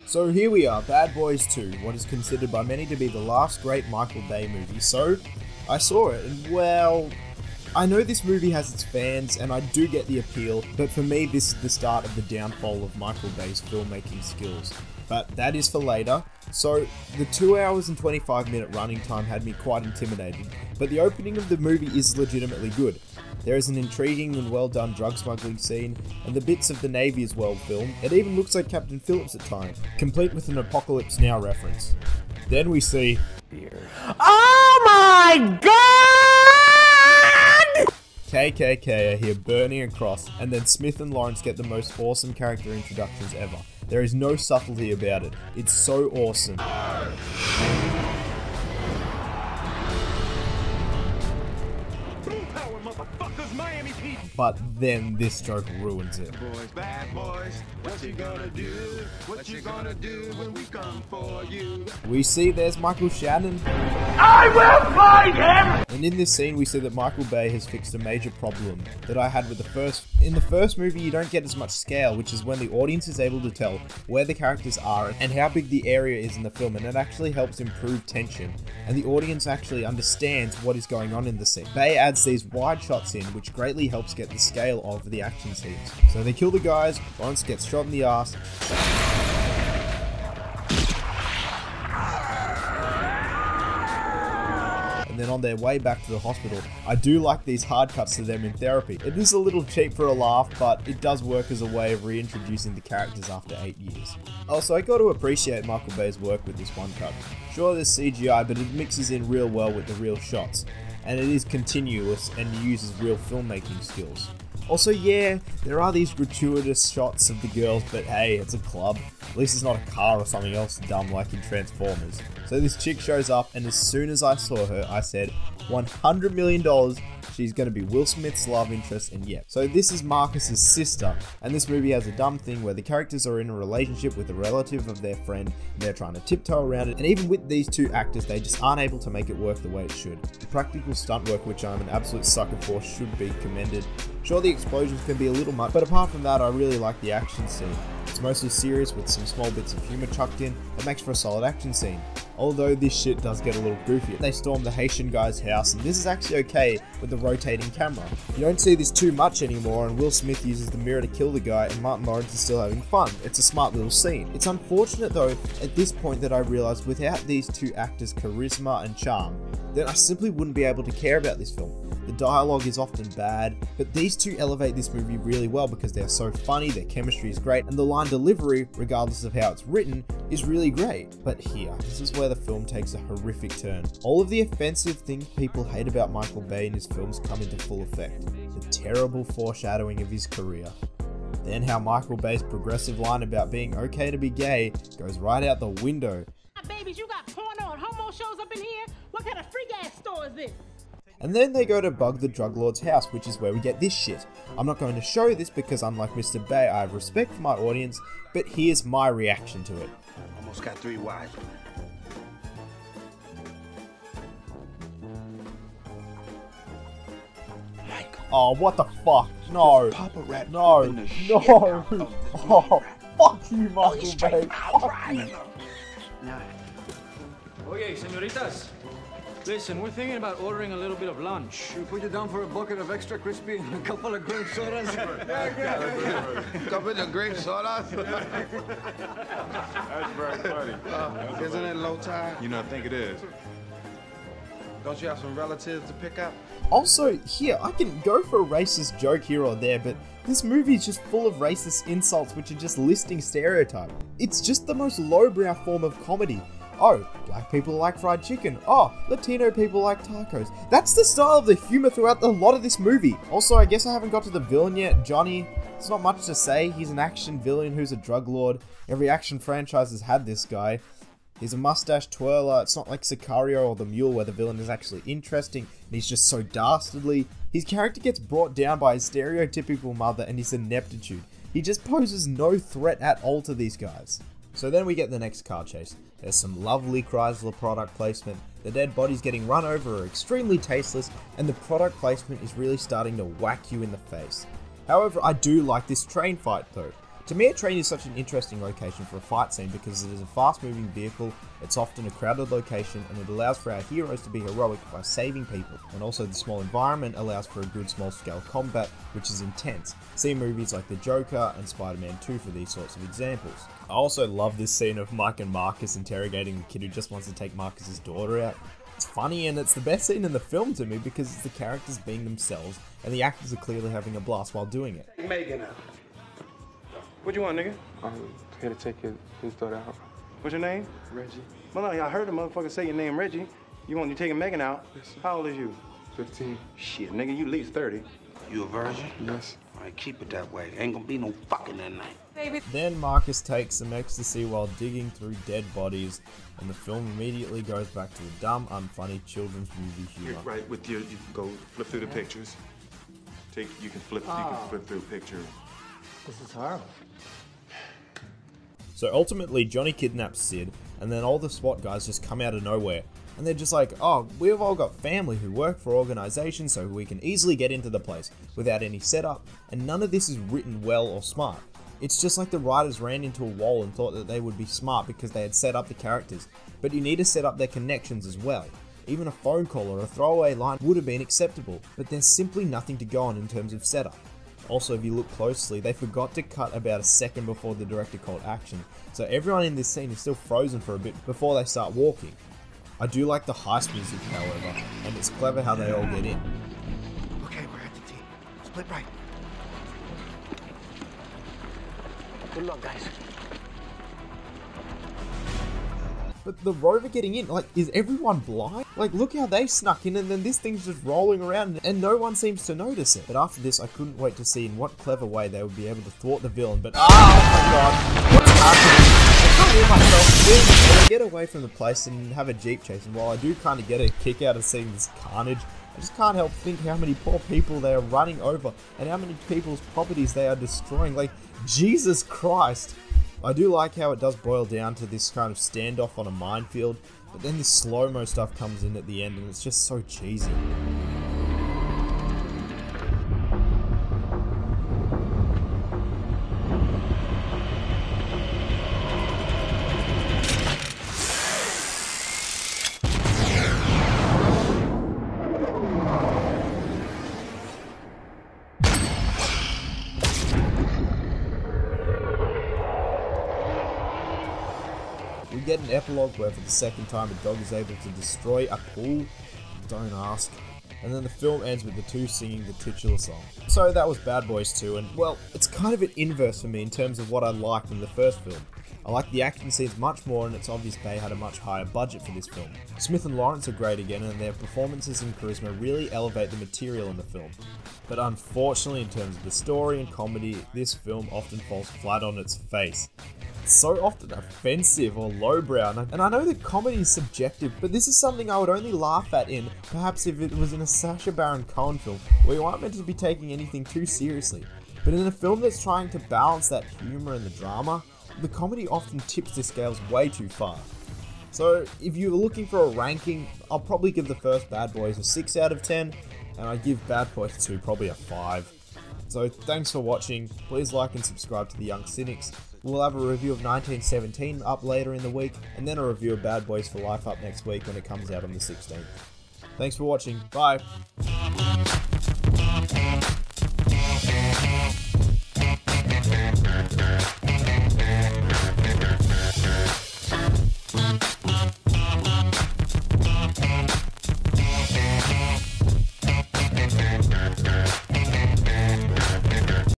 So here we are, Bad Boys 2, what is considered by many to be the last great Michael Bay movie. So, I saw it, and well, I know this movie has its fans, and I do get the appeal, but for me this is the start of the downfall of Michael Bay's filmmaking skills. But that is for later. So, the 2 hours and 25 minute running time had me quite intimidated, but the opening of the movie is legitimately good. There is an intriguing and well done drug smuggling scene, and the bits of the Navy is well filmed. It even looks like Captain Phillips at times, complete with an Apocalypse Now reference. Then we see... Oh my god! KKK are here burning a cross, and then Smith and Lawrence get the most awesome character introductions ever. There is no subtlety about it. It's so awesome. But then this joke ruins it. Boys, bad boys, what you gonna do? What you gonna do when we come for you? We see there's Michael Shannon. I will find him! And in this scene we see that Michael Bay has fixed a major problem that I had with the first. In the first movie you don't get as much scale, which is when the audience is able to tell where the characters are and how big the area is in the film, and it actually helps improve tension, and the audience actually understands what is going on in the scene. Bay adds these wide shots in, which greatly helps get the scale of the action scenes. So they kill the guys, Lawrence gets shot in the ass. And then on their way back to the hospital, I do like these hard cuts to them in therapy. It is a little cheap for a laugh, but it does work as a way of reintroducing the characters after 8 years. Also, I got to appreciate Michael Bay's work with this one cut. Sure, there's CGI, but it mixes in real well with the real shots, and it is continuous and uses real filmmaking skills. Also, yeah, there are these gratuitous shots of the girls, but hey, it's a club. At least it's not a car or something else dumb like in Transformers. So this chick shows up, and as soon as I saw her, I said, $100 million, she's going to be Will Smith's love interest, and yeah. So this is Marcus's sister, and this movie has a dumb thing where the characters are in a relationship with a relative of their friend, and they're trying to tiptoe around it, and even with these two actors, they just aren't able to make it work the way it should. The practical stunt work, which I'm an absolute sucker for, should be commended. Sure, the explosions can be a little much, but apart from that, I really like the action scene. It's mostly serious with some small bits of humor chucked in. It makes for a solid action scene. Although this shit does get a little goofy. They storm the Haitian guy's house, and this is actually okay with the rotating camera. You don't see this too much anymore, and Will Smith uses the mirror to kill the guy, and Martin Lawrence is still having fun. It's a smart little scene. It's unfortunate though, at this point that I realized without these two actors' charisma and charm, then I simply wouldn't be able to care about this film. The dialogue is often bad, but these two elevate this movie really well because they're so funny, their chemistry is great, and the line delivery, regardless of how it's written, is really great. But here, this is where the film takes a horrific turn. All of the offensive things people hate about Michael Bay in his films come into full effect. The terrible foreshadowing of his career. Then how Michael Bay's progressive line about being okay to be gay goes right out the window. Babies, you got porno and homo shows up in here? What kind of freak ass store is this? And then they go to bug the drug lord's house, which is where we get this shit. I'm not going to show this because unlike Mr. Bay, I have respect for my audience, but here's my reaction to it. Almost got 3 wives. Oh, what the fuck? No. Papa Rat No. in the shit No. out of Oh, fuck you, Michael Bay. straight out Fuck right. you. Oye, senoritas. Listen, we're thinking about ordering a little bit of lunch. Should we put you down for a bucket of extra crispy and a couple of grape sodas? Couple of grape sodas. That's very funny. Isn't it low tide? You know, I think it is. Don't you have some relatives to pick up? Also, here, I can go for a racist joke here or there, but this movie is just full of racist insults which are just listing stereotypes. It's just the most lowbrow form of comedy. Oh, black people like fried chicken. Oh, Latino people like tacos. That's the style of the humor throughout a lot of this movie. Also, I guess I haven't got to the villain yet. Johnny, it's not much to say. He's an action villain who's a drug lord. Every action franchise has had this guy. He's a mustache twirler. It's not like Sicario or The Mule where the villain is actually interesting and he's just so dastardly. His character gets brought down by his stereotypical mother and his ineptitude. He just poses no threat at all to these guys. So then we get the next car chase. There's some lovely Chrysler product placement, the dead bodies getting run over are extremely tasteless, and the product placement is really starting to whack you in the face. However, I do like this train fight though. To me, a train is such an interesting location for a fight scene because it is a fast-moving vehicle, it's often a crowded location, and it allows for our heroes to be heroic by saving people. And also the small environment allows for a good small-scale combat, which is intense. See movies like The Joker and Spider-Man 2 for these sorts of examples. I also love this scene of Mike and Marcus interrogating the kid who just wants to take Marcus's daughter out. It's funny and it's the best scene in the film to me because it's the characters being themselves and the actors are clearly having a blast while doing it. Megan out. What you want, nigga? I'm here to take his daughter out. What's your name? Reggie. Well, no, I heard the motherfucker say your name, Reggie. You taking Megan out? Yes, sir. How old is you? 15. Shit, nigga, you at least 30. You a virgin? Yes. All right, keep it that way. Ain't gonna be no fucking that night. Baby. Then Marcus takes some ecstasy while digging through dead bodies, and the film immediately goes back to the dumb, unfunny children's movie humor. Right, with you can go flip through the pictures. You can flip through picture. This is horrible. So ultimately, Johnny kidnaps Sid, and then all the SWAT guys just come out of nowhere. And they're just like, oh, we've all got family who work for organizations, so we can easily get into the place without any setup, and none of this is written well or smart. It's just like the writers ran into a wall and thought that they would be smart because they had set up the characters, but you need to set up their connections as well. Even a phone call or a throwaway line would have been acceptable, but there's simply nothing to go on in terms of setup. Also, if you look closely, they forgot to cut about a second before the director called action, so everyone in this scene is still frozen for a bit before they start walking. I do like the heist music, however, and it's clever how they all get in. Okay, we're at the T. Split right. Good luck, guys. But the Rover getting in, like, is everyone blind? Like, look how they snuck in and then this thing's just rolling around and no one seems to notice it. But after this, I couldn't wait to see in what clever way they would be able to thwart the villain, but oh my god, what's happening? I can't hear myself. I get away from the place and have a jeep chase, and while I do kind of get a kick out of seeing this carnage, I just can't help think how many poor people they are running over and how many people's properties they are destroying. Like, Jesus Christ. I do like how it does boil down to this kind of standoff on a minefield, but then this slow-mo stuff comes in at the end and it's just so cheesy. We get an epilogue where for the second time a dog is able to destroy a pool. Don't ask. And then the film ends with the two singing the titular song. So that was Bad Boys 2, and well, it's kind of an inverse for me in terms of what I liked in the first film. I like the action scenes much more, and it's obvious they had a much higher budget for this film. Smith and Lawrence are great again, and their performances and charisma really elevate the material in the film. But unfortunately, in terms of the story and comedy, this film often falls flat on its face. It's so often offensive or lowbrow, and I know that comedy is subjective, but this is something I would only laugh at in, perhaps if it was in a Sacha Baron Cohen film, where you aren't meant to be taking anything too seriously. But in a film that's trying to balance that humour and the drama, the comedy often tips the scales way too far. So if you're looking for a ranking, I'll probably give the first Bad Boys a 6 out of 10, and I'd give Bad Boys 2 probably a 5. So thanks for watching, please like and subscribe to The Young Cynics. We'll have a review of 1917 up later in the week, and then a review of Bad Boys for Life up next week when it comes out on the 16th. Thanks for watching, bye!